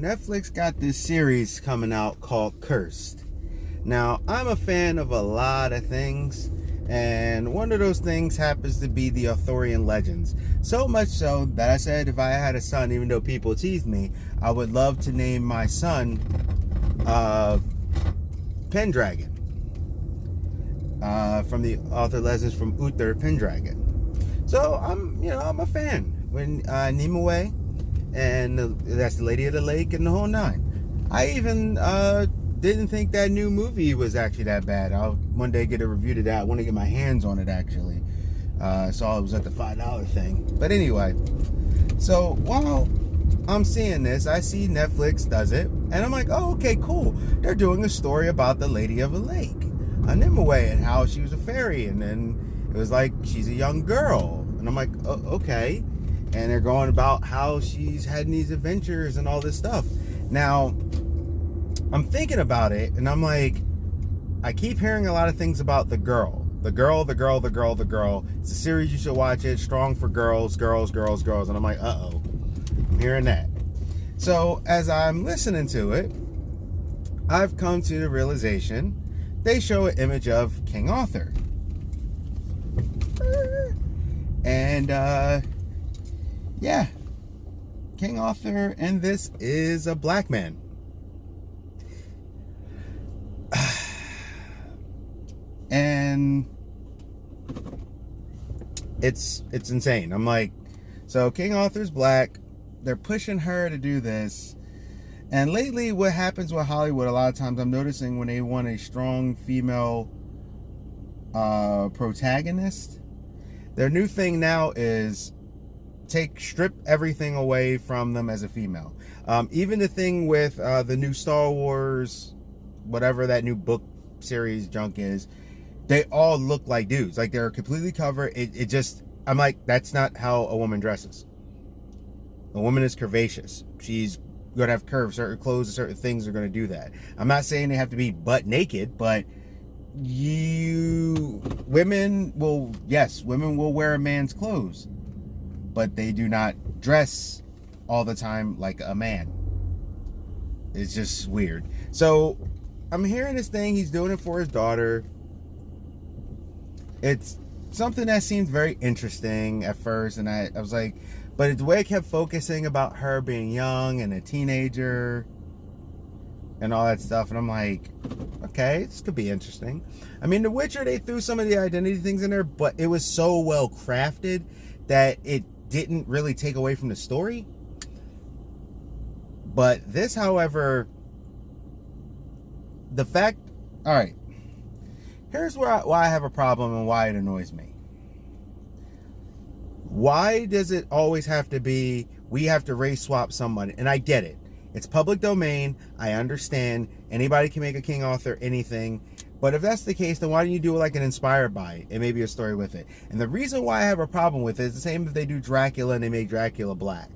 Netflix got this series coming out called Cursed. Now, I'm a fan of a lot of things, and one of those things happens to be the Arthurian legends. So much so that I said if I had a son, even though people teased me, I would love to name my son Pendragon. From the Arthur legends from Uther Pendragon. So I'm a fan. When Nimue, and that's the Lady of the Lake and the whole nine. I even didn't think that new movie was actually that bad. I'll one day get a review to that. I want to get my hands on it actually. Saw it was at the $5 thing. But anyway, so while I'm seeing this, I see Netflix does it, and I'm like, oh, okay, cool. They're doing a story about the Lady of the Lake, Nimue, and how she was a fairy, and then it was like she's a young girl, and I'm like, oh, okay. And they're going about how she's had these adventures and all this stuff. Now, I'm thinking about it, and I'm like, I keep hearing a lot of things about the girl. The girl. It's a series, you should watch it. Strong for girls. And I'm like, uh-oh. I'm hearing that. So, as I'm listening to it, I've come to the realization they show an image of King Arthur. And, yeah, King Arthur, and this is a black man. And it's insane. I'm like, so King Arthur's black. They're pushing her to do this. And lately, what happens with Hollywood, a lot of times I'm noticing when they want a strong female protagonist, their new thing now is strip everything away from them as a female. Even the thing with the new Star Wars, whatever that new book series junk is, they all look like dudes. Like they're completely covered. I'm like, that's not how a woman dresses. A woman is curvaceous. She's going to have curves. Certain clothes and certain things are going to do that. I'm not saying they have to be butt naked, but women will wear a man's clothes, but they do not dress all the time like a man. It's just weird. So I'm hearing this thing. He's doing it for his daughter. It's something that seemed very interesting at first, and I was like, but the way I kept focusing about her being young and a teenager and all that stuff, and I'm like, okay, this could be interesting. I mean, The Witcher, they threw some of the identity things in there, but it was so well crafted that it didn't really take away from the story. But this, however, the fact, all right, here's why I have a problem and why it annoys me. Why does it always have to be, we have to race swap someone? And I get it. It's public domain. I understand. Anybody can make a King Arthur anything. But if that's the case, then why don't you do it like an inspired by and maybe a story with it? And the reason why I have a problem with it is the same if they do Dracula and they make Dracula black.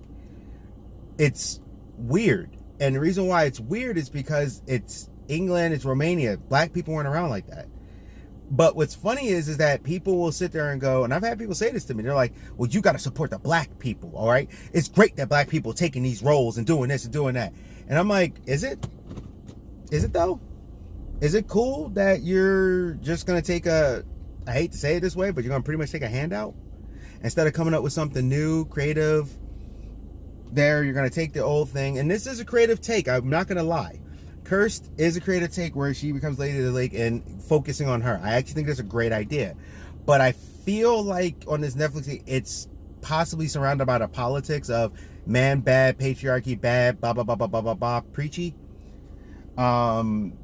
It's weird. And the reason why it's weird is because it's England, it's Romania. Black people weren't around like that. But what's funny is that people will sit there and go, and I've had people say this to me, they're like, well, you got to support the black people, all right? It's great that black people are taking these roles and doing this and doing that. And I'm like, is it? Is it though? Is it cool that you're just going to take I hate to say it this way, but you're going to pretty much take a handout? Instead of coming up with something new, creative, you're going to take the old thing. And this is a creative take, I'm not going to lie. Cursed is a creative take where she becomes Lady of the Lake and focusing on her. I actually think that's a great idea. But I feel like on this Netflix thing, it's possibly surrounded by the politics of man bad, patriarchy bad, blah, blah, blah, blah, blah, blah, blah, preachy.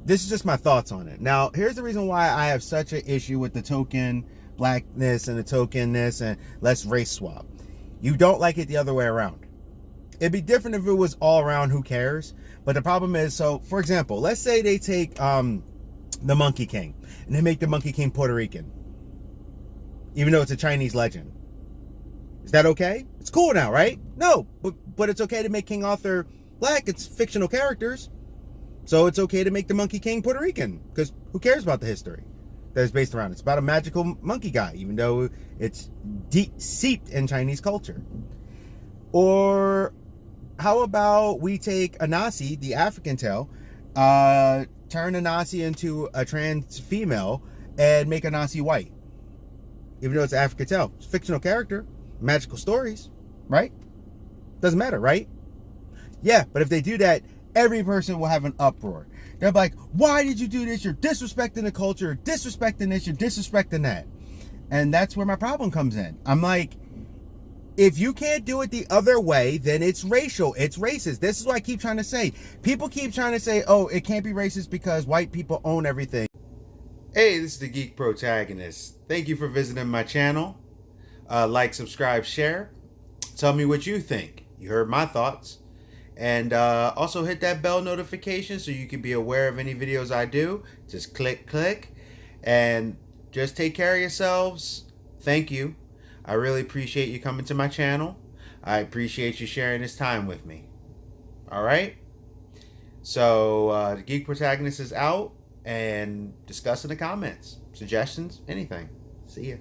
This is just my thoughts on it. Now, here's the reason why I have such an issue with the token blackness and the tokenness and let's race swap. You don't like it the other way around. It'd be different if it was all around, who cares? But the problem is, so for example, let's say they take the Monkey King and they make the Monkey King Puerto Rican, even though it's a Chinese legend. Is that okay? It's cool now, right? No, but it's okay to make King Arthur black. It's fictional characters. So it's okay to make the Monkey King Puerto Rican, because who cares about the history that is based around it? It's about a magical monkey guy, even though it's deep seeped in Chinese culture. Or how about we take a Nasi, the African tale, turn a Nasi into a trans female and make a Nasi white? Even though it's African tale. It's a fictional character. Magical stories. Right? Doesn't matter, right? Yeah, but if they do that, every person will have an uproar. They're like, why did you do this? You're disrespecting the culture. You're disrespecting this. You're disrespecting that. And that's where my problem comes in. I'm like, if you can't do it the other way, then it's racial. It's racist. This is what I keep trying to say. People keep trying to say, oh, it can't be racist because white people own everything. Hey, this is the Geek Protagonist. Thank you for visiting my channel. Like, subscribe, share. Tell me what you think. You heard my thoughts. And also hit that bell notification so you can be aware of any videos I do. Just click. And just take care of yourselves. Thank you. I really appreciate you coming to my channel. I appreciate you sharing this time with me. All right? So the Geek Protagonist is out, and discuss in the comments. Suggestions, anything. See ya.